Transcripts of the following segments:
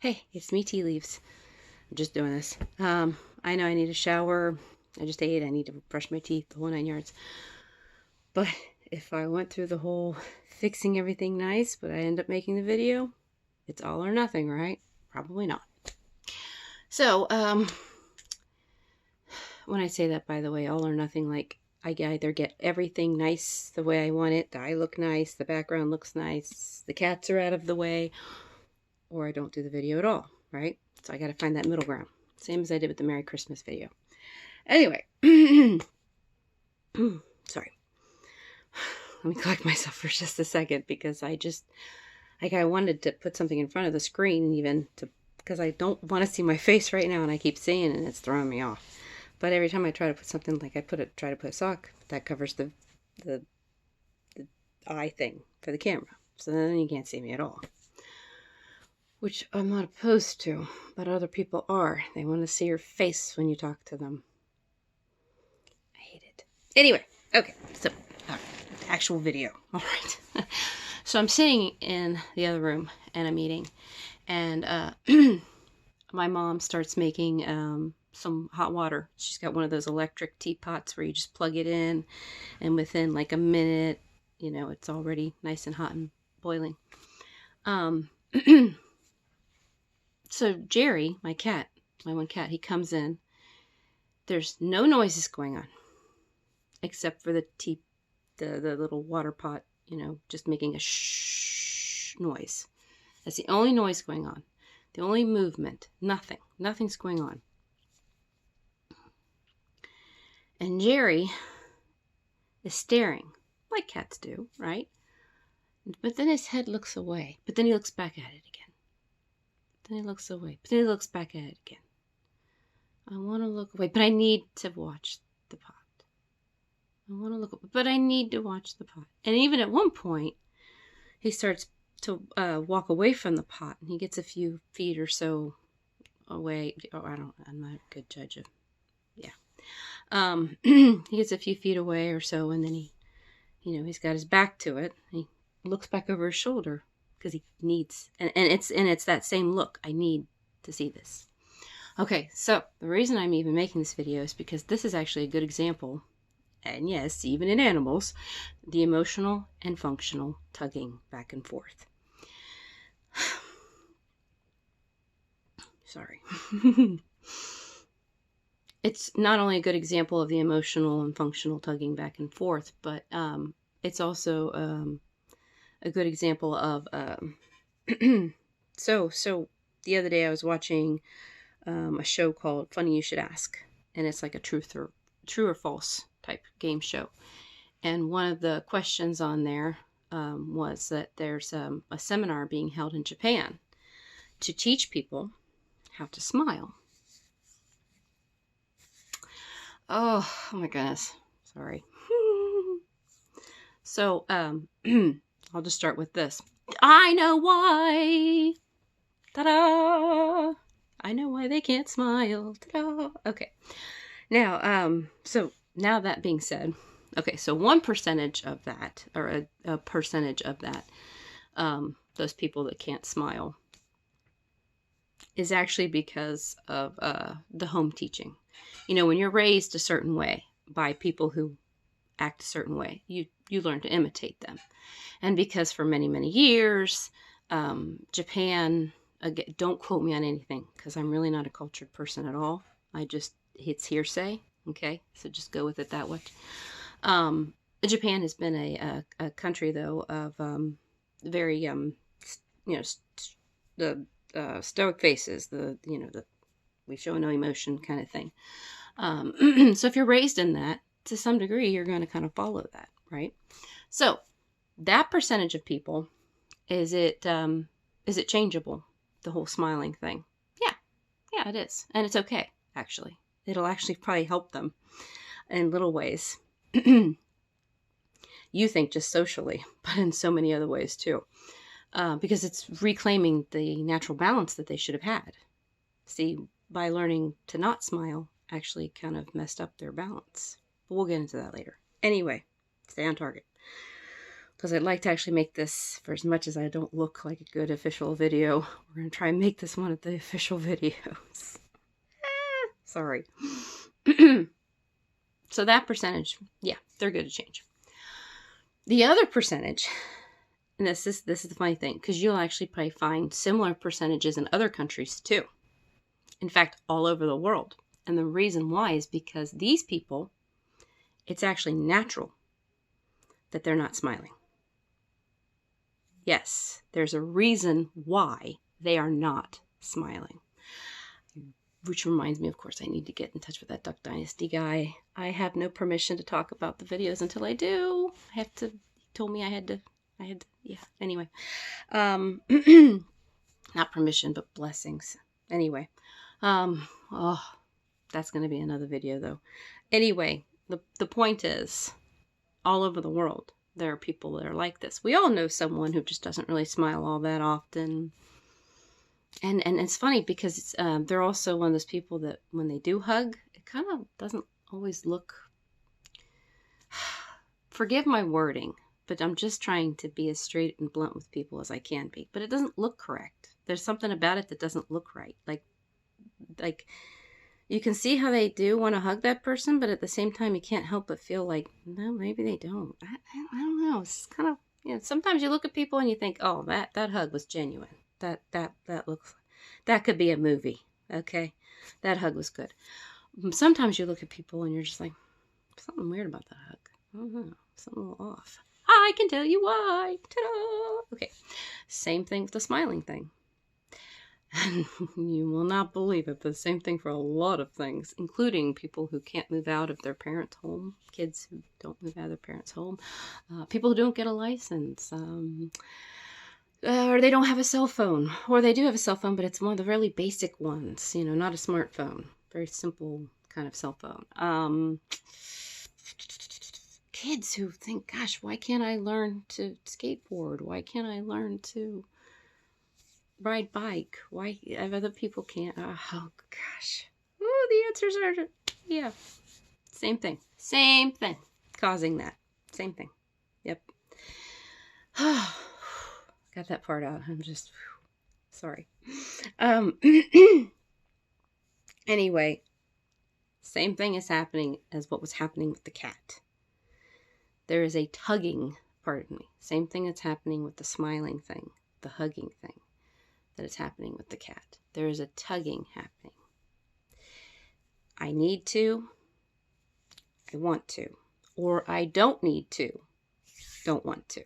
Hey, it's me, Tea Leaves. I'm just doing this. I know I need a shower. I just ate. I need to brush my teeth, the whole 9 yards. But if I went through the whole fixing everything nice, but I end up making the video, it's all or nothing, right? Probably not. So, when I say that, by the way, all or nothing, like I either get everything nice the way I want it, I look nice, the background looks nice, the cats are out of the way, or I don't do the video at all, right? So I got to find that middle ground. Same as I did with the Merry Christmas video. Anyway, sorry. Let me collect myself for just a second because I wanted to put something in front of the screen because I don't want to see my face right now and I keep seeing it and it's throwing me off. But every time I try to put something, like try to put a sock, that covers the eye thing for the camera. So then you can't see me at all. Which I'm not opposed to, but other people are. They want to see your face when you talk to them. I hate it. Anyway, okay, so actual video. All right. So I'm sitting in the other room in a meeting, and my mom starts making some hot water. She's got one of those electric teapots where you just plug it in, and within like a minute, it's already nice and hot and boiling. So Jerry, my one cat, he comes in. There's no noises going on, except for the little water pot, just making a shh noise. That's the only noise going on. The only movement. Nothing's going on. And Jerry is staring, like cats do, right? But then his head looks away. But then he looks back at it again. Then he looks away. But then he looks back at it again. I want to look away, but I need to watch the pot. I want to look away, but I need to watch the pot. And even at one point, he starts to walk away from the pot, and he gets a few feet or so away. Oh, I'm not a good judge of, yeah. He gets a few feet away or so, and then he's got his back to it. And he looks back over his shoulder. Because he needs, and it's that same look. I need to see this. Okay, so the reason I'm even making this video is because this is actually a good example, and yes, even in animals, the emotional and functional tugging back and forth. Sorry. It's not only a good example of the emotional and functional tugging back and forth, but it's also a good example of so the other day I was watching a show called Funny You Should Ask, and it's like a true or false type game show. And one of the questions on there was that there's a seminar being held in Japan to teach people how to smile. Oh my goodness, sorry. So I'll just start with this. I know why. Ta-da! I know why they can't smile. Ta-da! Okay. Now, so now that being said, okay, so 1% of that, or a percentage of that, those people that can't smile, is actually because of the home teaching. When you're raised a certain way by people who act a certain way, you learn to imitate them. And because for many, many years, Japan, again, don't quote me on anything because I'm really not a cultured person at all. It's hearsay. Okay. So just go with it that way. Japan has been a country though of, very, the stoic faces, we show no emotion kind of thing. So if you're raised in that, to some degree, you're going to kind of follow that, right? So that percentage of people, is it changeable? The whole smiling thing? Yeah, it is. And it's okay, actually. It'll actually probably help them in little ways. You think just socially, but in so many other ways too. Because it's reclaiming the natural balance that they should have had. See, by learning to not smile, actually kind of messed up their balance. But we'll get into that later. Anyway, stay on target. because I'd like to actually make this, for as much as I don't look like a good official video, we're going to try and make this one of the official videos. Sorry. So that percentage, yeah, they're going to change. The other percentage, and this is the funny thing, because you'll actually probably find similar percentages in other countries too. In fact, all over the world. And the reason why is because these people, it's actually natural that they're not smiling. Yes, there's a reason why they are not smiling. Which reminds me, of course, I need to get in touch with that Duck Dynasty guy. I have no permission to talk about the videos until I do. He told me I had to, yeah, anyway. Not permission, but blessings. Anyway. Oh, that's going to be another video, though. Anyway, the point is, all over the world, there are people that are like this. We all know someone who just doesn't really smile all that often. And it's funny because they're also one of those people that when they do hug, it kind of doesn't always look... Forgive my wording, but I'm just trying to be as straight and blunt with people as I can be. But it doesn't look correct. There's something about it that doesn't look right. Like you can see how they do want to hug that person, but at the same time, you can't help but feel like, no, maybe they don't. I don't know. It's kind of, you know, sometimes you look at people and you think, oh, that hug was genuine. That looks, that could be a movie. Okay. That hug was good. Sometimes you look at people and you're just like, something weird about that hug. I don't know. Something a little off. I can tell you why. Ta-da! Okay. Same thing with the smiling thing. And you will not believe it, but the same thing for a lot of things, including people who can't move out of their parents' home, kids who don't move out of their parents' home, people who don't get a license, or they don't have a cell phone, or they do have a cell phone, but it's one of the really basic ones, you know, not a smartphone, very simple kind of cell phone. Kids who think, gosh, why can't I learn to skateboard? Why can't I learn to ride bike? Why other people can't? Oh gosh. Oh, the answers are, yeah, same thing causing that same thing. Yep. Got that part out. I'm just sorry. Anyway, same thing is happening as what was happening with the cat. There is a tugging, pardon me, same thing that's happening with the smiling thing, the hugging thing, that is happening with the cat. There is a tugging happening. I need to, I want to, or I don't need to, don't want to.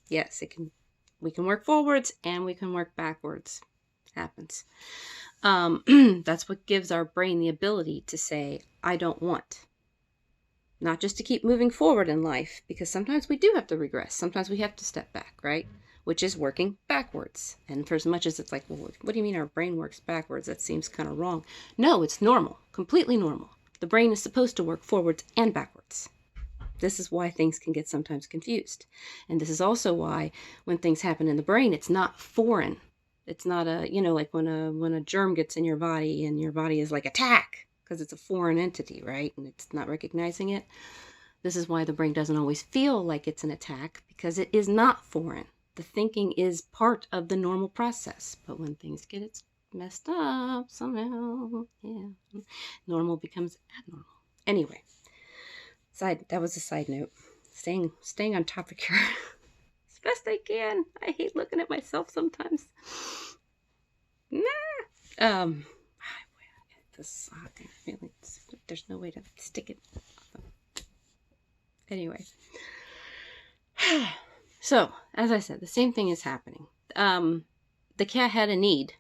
Yes, we can work forwards and we can work backwards. Happens. That's what gives our brain the ability to say, I don't want. Not just to keep moving forward in life, because sometimes we do have to regress. Sometimes we have to step back, right? Which is working backwards. And for as much as it's like, well, what do you mean our brain works backwards? That seems kind of wrong. No, it's normal. Completely normal. The brain is supposed to work forwards and backwards. This is why things can get sometimes confused. And this is also why when things happen in the brain, it's not foreign. It's not a, you know, like when a germ gets in your body and your body is like, attack, because it's a foreign entity, right? And it's not recognizing it. This is why the brain doesn't always feel like it's an attack, because it is not foreign. The thinking is part of the normal process. But when things get messed up somehow, yeah, normal becomes abnormal. Anyway, that was a side note. Staying on topic here as best I can. I hate looking at myself sometimes. This there's no way to stick it. Anyway. So, as I said, the same thing is happening. The cat had a need.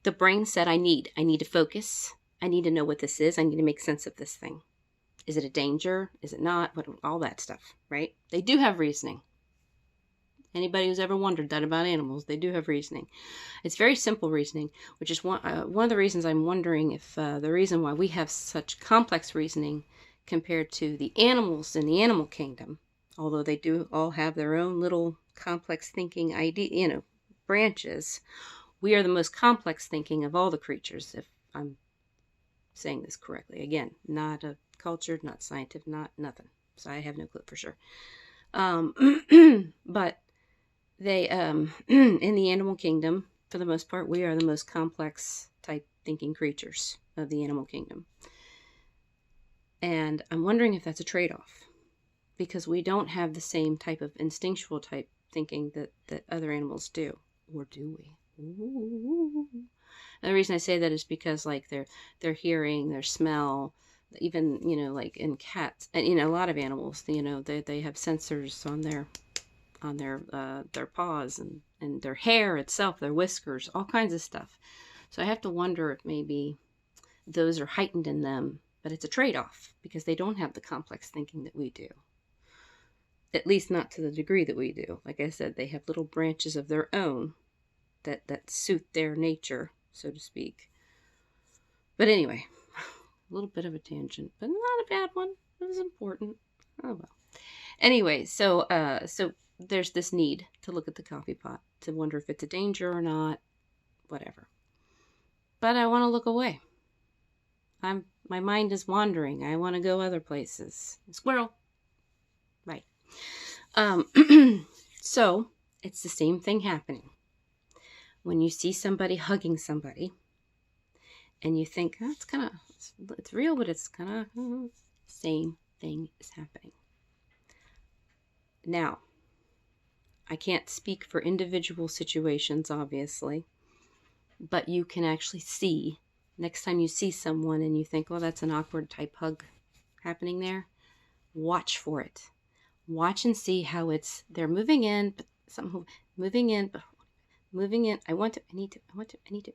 The brain said, I need to focus. I need to know what this is. I need to make sense of this thing. Is it a danger? Is it not? All that stuff, right? They do have reasoning. Anybody who's ever wondered that about animals, they do have reasoning. It's very simple reasoning, which is one of the reasons I'm wondering if the reason why we have such complex reasoning compared to the animals in the animal kingdom, although they do all have their own little complex thinking idea, branches, we are the most complex thinking of all the creatures, if I'm saying this correctly. Again, not a cultured, not scientific, not nothing. So I have no clue for sure. But they, in the animal kingdom, for the most part, we are the most complex type thinking creatures of the animal kingdom. And I'm wondering if that's a trade-off, because we don't have the same type of instinctual type thinking that other animals do. Or do we? Ooh. And the reason I say that is because, like, their hearing, their smell, even, like in cats, and, a lot of animals, they have sensors on their paws, and their hair itself, their whiskers, all kinds of stuff. So I have to wonder if maybe those are heightened in them, but it's a trade-off because they don't have the complex thinking that we do. At least not to the degree that we do. Like I said, they have little branches of their own that suit their nature, so to speak. But anyway, a little bit of a tangent, but not a bad one. It was important. Oh well. Anyway, so there's this need to look at the coffee pot to wonder if it's a danger or not, whatever. But I want to look away. My mind is wandering. I want to go other places. Squirrel. Right. So it's the same thing happening. When you see somebody hugging somebody and you think, oh, it's real, but it's kind of same thing is happening. Now, I can't speak for individual situations, obviously, but you can actually see, next time you see someone and you think, well, that's an awkward type hug happening there, watch for it. Watch and see how they're moving in, but moving in, I need to,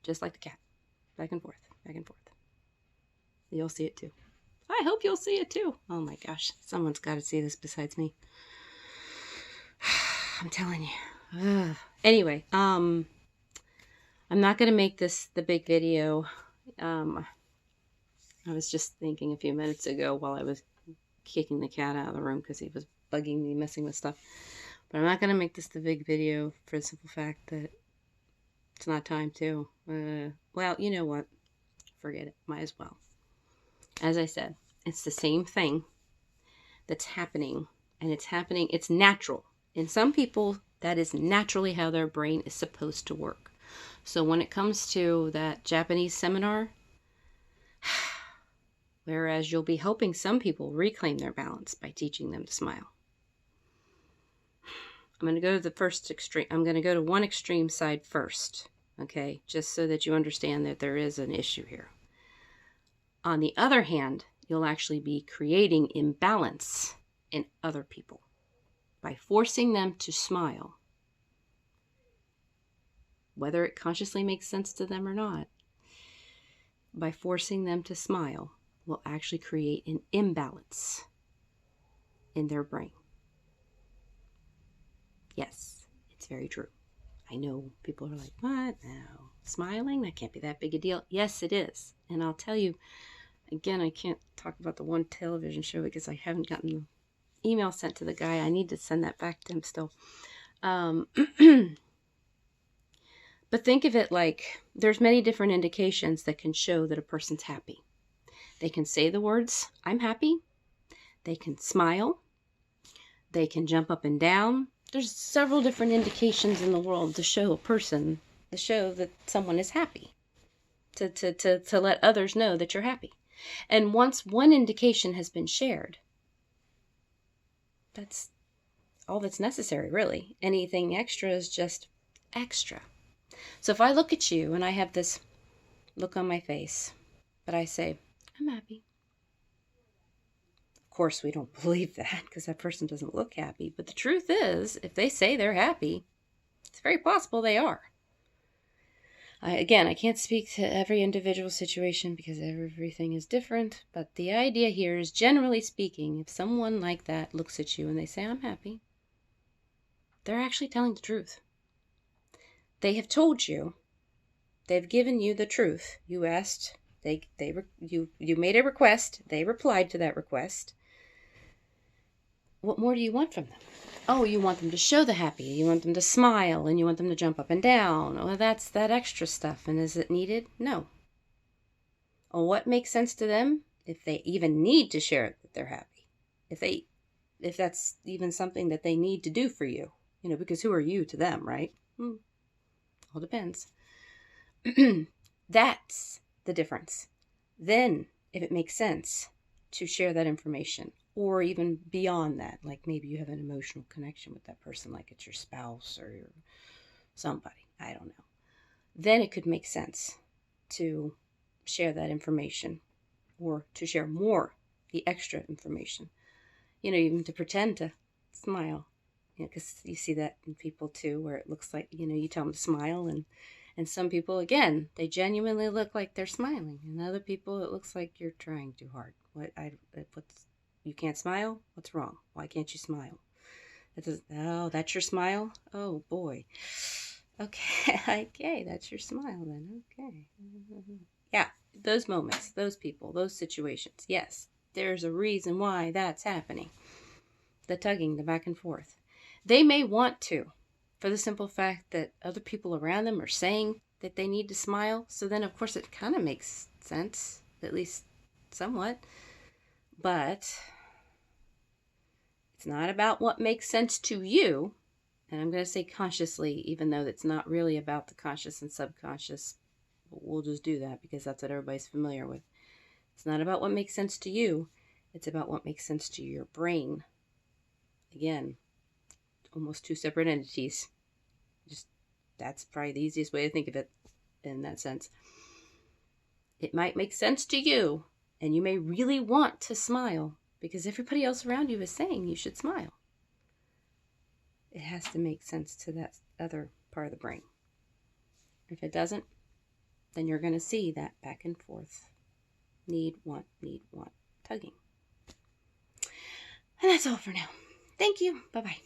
just like the cat, back and forth, back and forth. You'll see it too. I hope you'll see it too. Oh my gosh, someone's got to see this besides me. I'm telling you. Ugh. Anyway, I'm not going to make this the big video. I was just thinking a few minutes ago while I was kicking the cat out of the room because he was bugging me, messing with stuff. But I'm not going to make this the big video for the simple fact that it's not time to. Well, you know what? Forget it. Might as well. As I said, it's the same thing that's happening. And it's natural. In some people, that is naturally how their brain is supposed to work. So when it comes to that Japanese seminar, whereas you'll be helping some people reclaim their balance by teaching them to smile. I'm going to go to the first extreme. I'm going to go to one extreme side first, okay? Just so that you understand that there is an issue here. On the other hand, you'll actually be creating imbalance in other people by forcing them to smile, whether it consciously makes sense to them or not. By forcing them to smile will actually create an imbalance in their brain. Yes, it's very true. I know people are like, what? No, smiling? That can't be that big a deal. Yes, it is. And I'll tell you, again, I can't talk about the one television show because I haven't gotten the email sent to the guy. I need to send that back to him still. But think of it like there's many different indications that can show that a person's happy. They can say the words, I'm happy. They can smile. They can jump up and down. There's several different indications in the world to show that someone is happy. To let others know that you're happy. And once one indication has been shared, that's all that's necessary, really. Anything extra is just extra. So if I look at you and I have this look on my face, but I say, I'm happy. Of course, we don't believe that because that person doesn't look happy. But the truth is, if they say they're happy, it's very possible they are. I can't speak to every individual situation because everything is different. But the idea here is, generally speaking, if someone like that looks at you and they say, I'm happy, they're actually telling the truth. They have told you, they've given you the truth. You asked, you made a request, they replied to that request. What more do you want from them? Oh, you want them to show the happy, you want them to smile, and you want them to jump up and down. Oh, that's that extra stuff. And is it needed? No. Oh, what makes sense to them? If they even need to share that they're happy. If they if that's even something that they need to do for you, because who are you to them, right? All depends. That's the difference. Then, if it makes sense to share that information, or even beyond that, like maybe you have an emotional connection with that person, like it's your spouse or your somebody, I don't know, then it could make sense to share that information or to share more, the extra information, even to pretend to smile, because you see that in people too, where it looks like, you tell them to smile, and some people, again, they genuinely look like they're smiling, and other people, it looks like you're trying too hard. You can't smile? What's wrong? Why can't you smile? Oh, that's your smile? Oh boy. Okay, okay, that's your smile then. Okay. Yeah, those moments, those people, those situations. Yes, there's a reason why that's happening. The tugging, the back and forth. They may want to, for the simple fact that other people around them are saying that they need to smile. So then, of course, it kind of makes sense, at least somewhat. But it's not about what makes sense to you. And I'm going to say consciously, even though it's not really about the conscious and subconscious. We'll just do that because that's what everybody's familiar with. It's not about what makes sense to you. It's about what makes sense to your brain. Again, almost two separate entities. Just that's probably the easiest way to think of it in that sense. It might make sense to you, and you may really want to smile because everybody else around you is saying you should smile. It has to make sense to that other part of the brain. If it doesn't, then you're going to see that back and forth. Need, want, tugging. And that's all for now. Thank you. Bye-bye.